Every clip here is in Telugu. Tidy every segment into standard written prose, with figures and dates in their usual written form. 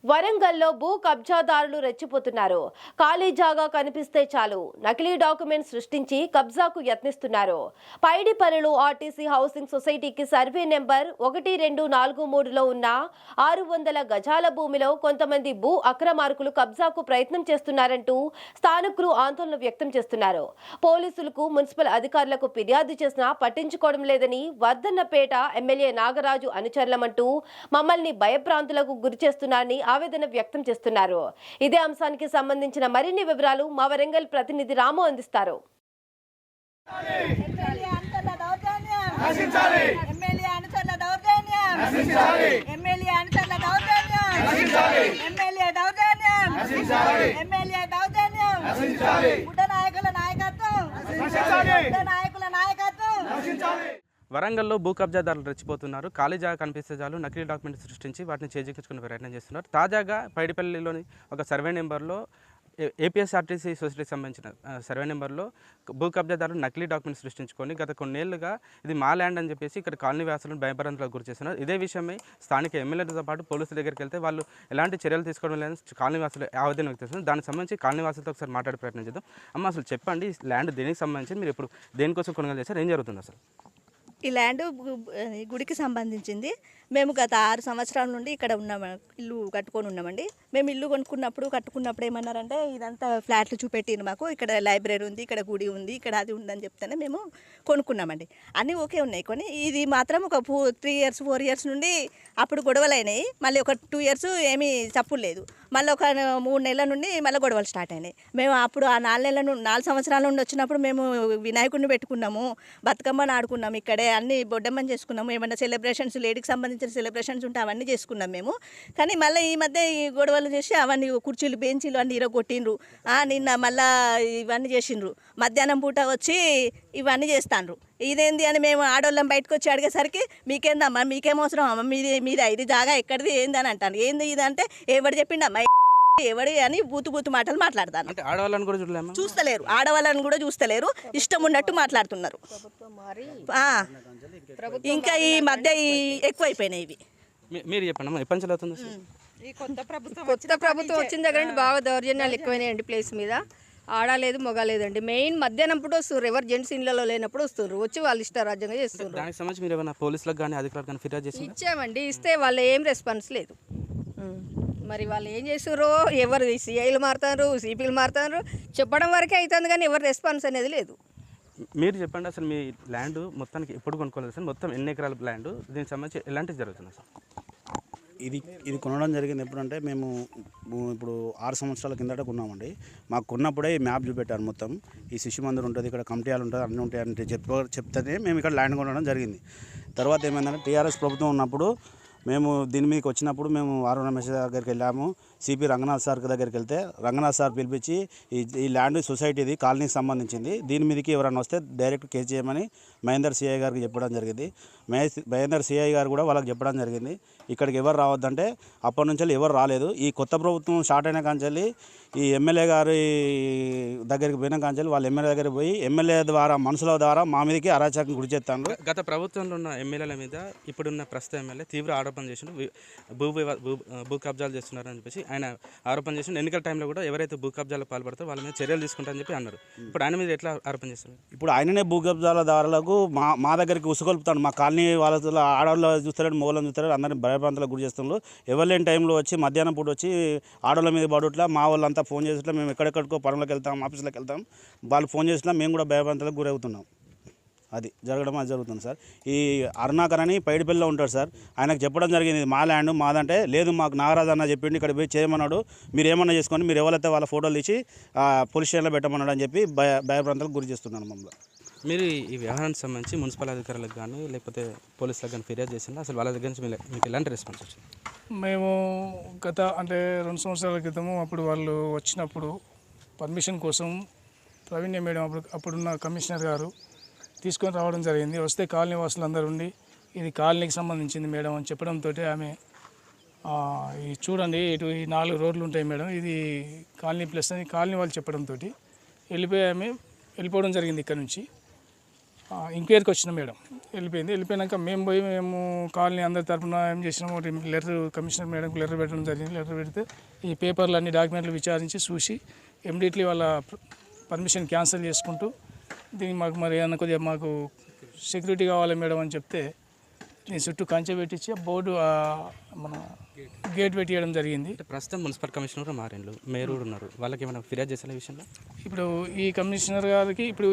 వరంగల్లో భూ కబ్జాదారులు రెచ్చిపోతున్నారు. ఖాళీ జాగా కనిపిస్తే చాలు నకిలీ డాక్యుమెంట్ సృష్టించి కబ్జాకు యత్నిస్తున్నారు. పైడిపల్లిలో ఆర్టీసీ హౌసింగ్ సొసైటీకి సర్వే నెంబర్ 1243లో ఉన్న 600 గజాల భూమిలో కొంతమంది భూ అక్రమార్కులు కబ్జాకు ప్రయత్నం చేస్తున్నారంటూ స్థానికులు ఆందోళన వ్యక్తం చేస్తున్నారు. పోలీసులకు, మున్సిపల్ అధికారులకు ఫిర్యాదు చేసినా పట్టించుకోవడం లేదని వర్ధన్నపేట ఎమ్మెల్యే నాగరాజు అనుచరులమంటూ మమ్మల్ని భయభ్రాంతులకు గురి చేస్తున్నారని ఆవేదన వ్యక్తం చేస్తున్నారు. ఇదే అంశానికి సంబంధించిన మరిన్ని వివరాలు మా వరంగల్ ప్రతినిధి రాము అందిస్తారు. వరంగల్లో భూ కబ్జాదారులు రెచ్చిపోతున్నారు. ఖాళీ జాగా కనిపిస్తే చాలు నకిలీ డాక్యుమెంట్స్ సృష్టించి వాటిని చేజిక్కించుకునే ప్రయత్నం చేస్తున్నారు. తాజాగా పైడిపల్లిలోని ఒక సర్వే నెంబర్లో ఏపీఎస్ఆర్టీసీ సొసైటీకి సంబంధించిన సర్వే నెంబర్లో భూ కబ్జాదారులు నకిలీ డాక్యుమెంట్స్ సృష్టించుకొని గత కొన్నేళ్లుగా ఇది మా ల్యాండ్ అని చెప్పేసి ఇక్కడ కాలనీ వాసులను భయభ్రాంతులకు గురి చేస్తున్నారు. ఇదే విషయమై స్థానిక ఎమ్మెల్యేలతో పాటు పోలీసుల దగ్గరికి వెళ్తే వాళ్ళు ఎలాంటి చర్యలు తీసుకోవడం లేదని కాలనీ వాసులు ఆవేదన వ్యక్తం చేస్తున్నారు. దానికి సంబంధించి కాలనీ వాసులతో ఒకసారి మాట్లాడే ప్రయత్నం చేద్దాం. అమ్మ, అసలు చెప్పండి, ల్యాండ్ దేనికి సంబంధించి మీరు ఇప్పుడు దేనికోసం కొనుగోలు చేశారు, ఏం జరుగుతుంది అసలు? ఈ ల్యాండ్ గుడికి సంబంధించింది. మేము గత 6 సంవత్సరాల నుండి ఇక్కడ ఉన్నాము, ఇల్లు కట్టుకొని ఉన్నామండి. మేము ఇల్లు కట్టుకున్నప్పుడు ఏమన్నారంటే ఇదంతా ఫ్లాట్లు చూపెట్టింది మాకు. ఇక్కడ లైబ్రరీ ఉంది, ఇక్కడ గుడి ఉంది, ఇక్కడ అది ఉందని చెప్తేనే మేము కొనుక్కున్నామండి. అన్నీ ఓకే ఉన్నాయి. కొని ఇది మాత్రం ఒక 3 ఇయర్స్ 4 ఇయర్స్ నుండి అప్పుడు గొడవలు అయినాయి. మళ్ళీ ఒక 2 ఇయర్స్ ఏమీ చప్పులు లేదు. మళ్ళీ ఒక 3 నెలల నుండి మళ్ళీ గొడవలు స్టార్ట్ అయినాయి. మేము అప్పుడు ఆ 4 సంవత్సరాల నుండి వచ్చినప్పుడు మేము వినాయకుడిని పెట్టుకున్నాము, బతుకమ్మని ఆడుకున్నాము, ఇక్కడే అన్ని బొడ్డమ్మని చేసుకున్నాము. ఏమైనా సెలబ్రేషన్స్, లేడీకి సంబంధించిన సెలబ్రేషన్స్ ఉంటే అవన్నీ చేసుకున్నాం మేము. కానీ మళ్ళీ ఈ మధ్య ఈ గొడవలు చేసి అవన్నీ కుర్చీలు, బెంచీలు అన్నీ ఇరగొట్టిండ్రు. నిన్న మళ్ళీ ఇవన్నీ చేసిండ్రు. మధ్యాహ్నం పూట వచ్చి ఇవన్నీ చేస్తాండ్రు. ఇదేంది అని మేము ఆడోళ్ళం బయటకు వచ్చి అడిగేసరికి మీకేందమ్మా, మీకేం అవసరం అమ్మ, మీది ఇది జాగా ఎక్కడిది ఏంది అని అంటాను. ఏంది ఇదంటే ఎవడు చెప్పిండమ్మా, ఎవడి అని బూతు మాటలు మాట్లాడతాను. చూస్తలేరు, ఆడవాళ్ళని కూడా చూస్తలేరు, ఇష్టం ఉన్నట్టు మాట్లాడుతున్నారు. ఇంకా ఈ మధ్య ఎక్కువైపోయినాయి ఇవి. మీరు చెప్పండి, ఎప్పటి నుంచి అవుతుంది? ఈ కొత్త ప్రభుత్వం వచ్చిన దగ్గర నుండి బాగా దౌర్జన్యాలు ఎక్కువైనాయండి. ప్లేస్ మీద ఆడలేదు, మొగలేదండి. మెయిన్ మధ్యాహ్నం పూట వస్తున్నారు, ఎవరు జెంట్స్ ఇళ్లలో లేనప్పుడు వస్తున్నారు, వచ్చి వాళ్ళు ఇష్టారాజ్యంగా చేస్తున్నారు. దానికి సంబంధించి మీరు ఏమైనా పోలీసులకు కానీ అధికారులకు కానీ ఫిర్యాదు చేసి ఇచ్చామండి. ఇస్తే వాళ్ళు ఏం రెస్పాన్స్ లేదు. మరి వాళ్ళు ఏం చేస్తారో, ఎవరు సిఐలు మారుతారు, సిపిలు మారుతారు, చెప్పడం వరకే అవుతుంది కానీ ఎవరు రెస్పాన్స్ అనేది లేదు. మీరు చెప్పండి, అసలు మీ ల్యాండ్ మొత్తానికి ఎప్పుడు కొనుక్కోలేదు సార్? మొత్తం ఎన్ని ఎకరాల ల్యాండ్, దీనికి సంబంధించి ఎలాంటివి జరుగుతుంది సార్? ఇది కొనడం జరిగింది ఎప్పుడంటే మేము ఇప్పుడు 6 సంవత్సరాల కిందట కొన్నామండి. మాకు కొన్నప్పుడే ఈ మ్యాప్ చూపెట్టారు. మొత్తం ఈ శిశు మందిర్ ఉంటుంది, ఇక్కడ కమిటీలు ఉంటుంది, అన్నీ ఉంటాయి అంటే చెప్తేనే మేము ఇక్కడ ల్యాండ్ కొనడం జరిగింది. తర్వాత ఏమైందంటే టీఆర్ఎస్ ప్రభుత్వం ఉన్నప్పుడు మేము దీని మీదకి వచ్చినప్పుడు మేము ఆర్ రమేష్ దగ్గరికి వెళ్ళాము. సిపి రంగనాథ్ సార్ దగ్గరికి వెళ్తే రంగనాథ్ సార్ పిలిపించి ఈ ల్యాండ్ సొసైటీది, కాలనీకి సంబంధించింది, దీని మీదకి ఎవరైనా వస్తే డైరెక్ట్ కేసు చేయమని మహేందర్ సిఐ గారికి చెప్పడం జరిగింది. మహేందర్ సిఐ గారు కూడా వాళ్ళకి చెప్పడం జరిగింది, ఇక్కడికి ఎవరు రావద్దంటే. అప్పటి నుంచి ఎవరు రాలేదు. ఈ కొత్త ప్రభుత్వం స్టార్ట్ అయిన కాంచెల్లి ఈ ఎమ్మెల్యే గారి దగ్గరికి పోయిన కాంచెల్లి వాళ్ళ ఎమ్మెల్యే దగ్గరికి పోయి ఎమ్మెల్యే ద్వారా, మనుషుల ద్వారా మా మీదకి అరాచకం గురి చేస్తాను. గత ప్రభుత్వంలో ఉన్న ఎమ్మెల్యేల మీద ఇప్పుడున్న ప్రస్తుత ఎమ్మెల్యే తీవ్ర ఆరోపణ చేసిన భూ కబ్జాలు చేస్తున్నారని చెప్పేసి ఆయన ఆరోపణ చేసిన. ఎన్నికల టైంలో కూడా ఎవరైతే భూ కబ్జాలకు పాల్పడతారో వాళ్ళ మీద చర్యలు తీసుకుంటారని చెప్పి అన్నారు. ఇప్పుడు ఆయన మీద ఎట్లా ఆరోపణ చేస్తున్నారు? ఇప్పుడు ఆయననే భూ కబ్జాలదారులకు మా దగ్గరికి ఉసుకొల్పుతాడు. మా కాలనీ వాళ్ళ ఆడవాళ్ళు చూస్తాడు, మోళ్ళని చూస్తాడు, అందరినీ భయభ్రాంతులకు గురి చేస్తున్నారు. ఎవరు లేని టైంలో వచ్చి మధ్యాహ్నం పూట వచ్చి ఆడవాళ్ళ మీద పడుట్లా, మా వాళ్ళంతా ఫోన్ చేసిట్లా, మేము ఎక్కడెక్కడికో పనులకు వెళ్తాం, ఆఫీసులకు వెళ్తాం, వాళ్ళు ఫోన్ చేసినా మేము కూడా భయభ్రాంతులకు గురవుతున్నాం. అది జరుగుతుంది సార్. ఈ అరుణాకర్ అని పైడిపల్లిలో ఉంటాడు సార్. ఆయనకు చెప్పడం జరిగింది మా ల్యాండ్ మాదంటే, లేదు మాకు నాగరాజు అన్న చెప్పిండి ఇక్కడ పోయి చేయమన్నాడు, మీరు ఏమన్నా చేసుకొని మీరు ఎవరైతే వాళ్ళ ఫోటోలు తీసి పోలీస్ స్టేషన్లో పెట్టమన్నాడు అని చెప్పి భయభ్రాంతులకు గురి చేస్తున్నాను మమ్మల్ని. మీరు ఈ వ్యవహారానికి సంబంధించి మున్సిపల్ అధికారులకు కానీ లేకపోతే పోలీసులకు కానీ ఫిర్యాదు చేసిందా? అసలు వాళ్ళ దగ్గర నుంచి మీకు ఎలాంటి రెస్పాన్స్ వచ్చింది? మేము గత 2 సంవత్సరాల క్రితము అప్పుడు వాళ్ళు వచ్చినప్పుడు పర్మిషన్ కోసం ప్రవీణ్య మేడం అప్పుడున్న కమిషనర్ గారు తీసుకొని రావడం జరిగింది. వస్తే కాలనీ వాసులు అందరూ ఉండి ఇది కాలనీకి సంబంధించింది మేడం అని చెప్పడంతో ఆమె ఈ చూడండి ఇటు ఈ 4 రోడ్లు ఉంటాయి మేడం, ఇది కాలనీ ప్లస్ అని కాలనీ వాళ్ళు చెప్పడంతో వెళ్ళిపోవడం జరిగింది ఇక్కడ నుంచి. ఎంక్వైరీకి వచ్చిన మేడం వెళ్ళిపోయినాక మేము కాలనీ అందరి తరఫున ఏం చేసినాము ఒకటి లెటర్ కమిషనర్ మేడంకి లెటర్ పెట్టడం జరిగింది. లెటర్ పెడితే ఈ పేపర్లు అన్ని డాక్యుమెంట్లు విచారించి చూసి ఇమ్మీడియట్లీ వాళ్ళ పర్మిషన్ క్యాన్సిల్ చేసుకుంటూ దీనికి మాకు మరి ఏమన్నా కొద్దిగా మాకు సెక్యూరిటీ కావాలి మేడం అని చెప్తే దీని చుట్టూ కంచె పెట్టించి బోర్డు మన గేట్ పెట్టియడం జరిగింది. ప్రస్తుతం మున్సిపల్ కమిషనర్ మారిండ్రు, మేయర్ కూడా ఉన్నారు, వాళ్ళకి ఏమైనా ఫిర్యాదు చేసిన విషయంలో ఇప్పుడు ఈ కమిషనర్ గారికి ఇప్పుడు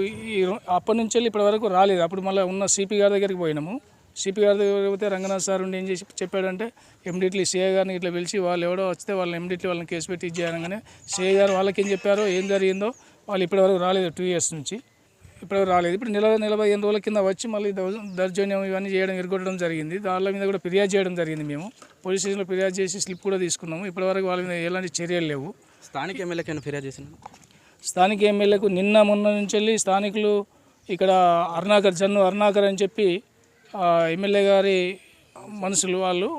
అప్పటి నుంచి వెళ్ళి ఇప్పటి వరకు రాలేదు. అప్పుడు మళ్ళీ ఉన్న సిపి గారి దగ్గరికి పోయినాము. సిపి గారి దగ్గరికి పోతే రంగనాథ్ సార్ ఉండి ఏం చేసి చెప్పాడంటే ఇమ్మీడియట్లీ సిఐ గారిని ఇట్లా పిలిచి వాళ్ళు ఎవడో వస్తే వాళ్ళని ఇమ్మీడియట్లీ వాళ్ళని కేసు పెట్టి ఇచ్చేయగానే సిఐ గారు వాళ్ళకి ఏం చెప్పారో ఏం జరిగిందో వాళ్ళు ఇప్పటివరకు రాలేదు. 2 years నుంచి ఇప్పటివరకు రాలేదు. ఇప్పుడు 45 రోజుల కింద వచ్చి మళ్ళీ దౌర్జన్యం ఇవన్నీ చేయడం ఎరగొట్టడం జరిగింది. దాని మీద కూడా ఫిర్యాదు చేయడం జరిగింది. మేము పోలీస్ స్టేషన్లో ఫిర్యాదు చేసి స్లిప్ కూడా తీసుకున్నాము. ఇప్పటివరకు వాళ్ళ మీద ఎలాంటి చర్యలు లేవు. స్థానిక ఎమ్మెల్యేకి ఫిర్యాదు చేసిన స్థానిక ఎమ్మెల్యేకు మొన్న నుంచి వెళ్ళి స్థానికులు ఇక్కడ జన్ను అరుణాకర్ అని చెప్పి ఎమ్మెల్యే గారి మనుషులు వాళ్ళు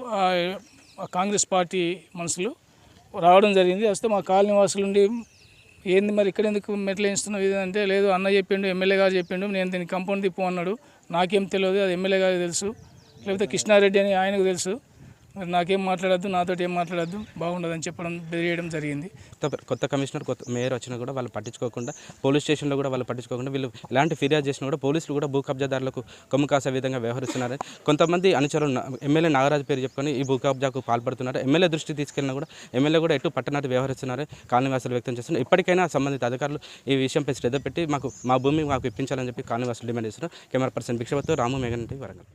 కాంగ్రెస్ పార్టీ మనుషులు రావడం జరిగింది. వస్తే మా కాలనీ వాసులుండి ఏంది మరి ఇక్కడ ఎందుకు మెట్లు వేస్తున్నావు ఇది అంటే, లేదు అన్న చెప్పిండు, ఎమ్మెల్యే గారు చెప్పిండు, నేను దీన్ని కంపౌండ్ తిప్పు అన్నాడు. నాకేం తెలియదు, అది ఎమ్మెల్యే గారికి తెలుసు, లేకపోతే కృష్ణారెడ్డి అని ఆయనకు తెలుసు, మరి నాకేం మాట్లాడద్దు, నాతోటి ఏం మాట్లాడద్దు, బాగుండదని చెప్పడం బెదిరియడం జరిగింది. కొత్త కమిషనర్ మేయర్ వచ్చినా కూడా వాళ్ళు పట్టించుకోకుండా, పోలీస్ స్టేషన్లో కూడా వాళ్ళు పట్టించుకోకుండా, వీళ్ళు ఎలాంటి ఫిర్యాదు చేసినా కూడా పోలీసులు కూడా భూ కబ్జాదారులకు కొమ్ము కాసే విధంగా వ్యవహరిస్తున్నారు. కొంతమంది అనుచరులు ఎమ్మెల్యే నాగరాజు పేరు చెప్పుకొని ఈ భూ కబ్జాకు పాల్పడుతున్నారు. ఎమ్మెల్యే దృష్టికి తీసుకెళ్ళినా కూడా ఎమ్మెల్యే కూడా ఎటు పట్టనట్టు వ్యవహరిస్తున్నారు. కాలనీవాసులు వ్యక్తం చేస్తున్నారు. ఇప్పటికైనా సంబంధిత అధికారులు ఈ విషయంపై శ్రద్ధ పెట్టి మా భూమి మాకు ఇప్పించాలని చెప్పి కాలనీవాసులు డిమాండ్ చేస్తున్నారు. కెమెరా పర్సన్ భిక్షవత్ రాము మేఘన్ వరంగల్.